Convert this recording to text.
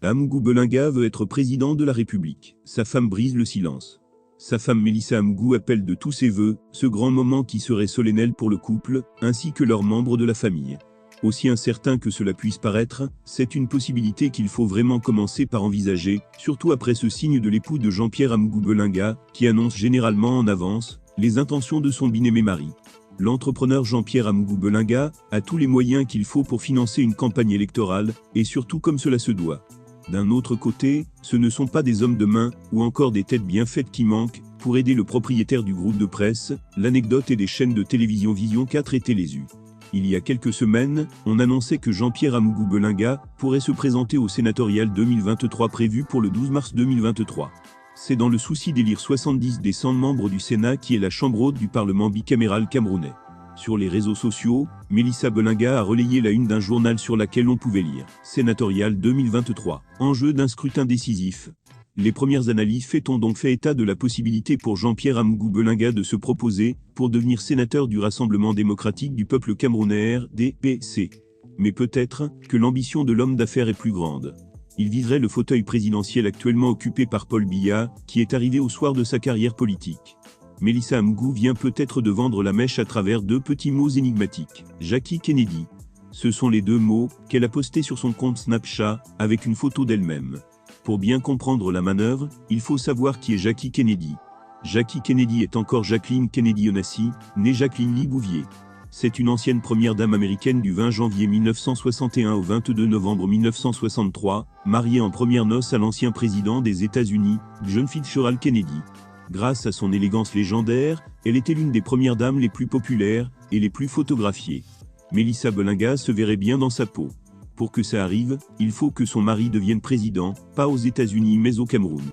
Amgou Belinga veut être président de la République. Sa femme brise le silence. Sa femme Mélissa Amgou appelle de tous ses vœux ce grand moment qui serait solennel pour le couple, ainsi que leurs membres de la famille. Aussi incertain que cela puisse paraître, c'est une possibilité qu'il faut vraiment commencer par envisager, surtout après ce signe de l'époux de Jean-Pierre Amgou Belinga, qui annonce généralement en avance les intentions de son bien-aimé mari. L'entrepreneur Jean-Pierre Amgou Belinga a tous les moyens qu'il faut pour financer une campagne électorale, et surtout comme cela se doit. D'un autre côté, ce ne sont pas des hommes de main, ou encore des têtes bien faites qui manquent, pour aider le propriétaire du groupe de presse, l'anecdote et des chaînes de télévision Vision 4 et Télésu. Il y a quelques semaines, on annonçait que Jean-Pierre Amgou Belinga pourrait se présenter au sénatorial 2023 prévu pour le 12 mars 2023. C'est dans le souci d'élire 70 des 100 membres du Sénat qui est la chambre haute du Parlement bicaméral camerounais. Sur les réseaux sociaux, Mélissa Belinga a relayé la une d'un journal sur laquelle on pouvait lire « Sénatorial 2023, enjeu d'un scrutin décisif ». Les premières analyses ont donc fait état de la possibilité pour Jean-Pierre Amgou Belinga de se proposer pour devenir sénateur du Rassemblement démocratique du peuple camerounais RDPC. Mais peut-être que l'ambition de l'homme d'affaires est plus grande. Il viserait le fauteuil présidentiel actuellement occupé par Paul Biya, qui est arrivé au soir de sa carrière politique. Mélissa Amgou vient peut-être de vendre la mèche à travers deux petits mots énigmatiques. Jackie Kennedy. Ce sont les deux mots qu'elle a postés sur son compte Snapchat, avec une photo d'elle-même. Pour bien comprendre la manœuvre, il faut savoir qui est Jackie Kennedy. Jackie Kennedy est encore Jacqueline Kennedy Onassis, née Jacqueline Lee Bouvier. C'est une ancienne première dame américaine du 20 janvier 1961 au 22 novembre 1963, mariée en premières noces à l'ancien président des États-Unis, John Fitzgerald Kennedy. Grâce à son élégance légendaire, elle était l'une des premières dames les plus populaires et les plus photographiées. Mélissa Belinga se verrait bien dans sa peau. Pour que ça arrive, il faut que son mari devienne président, pas aux États-Unis mais au Cameroun.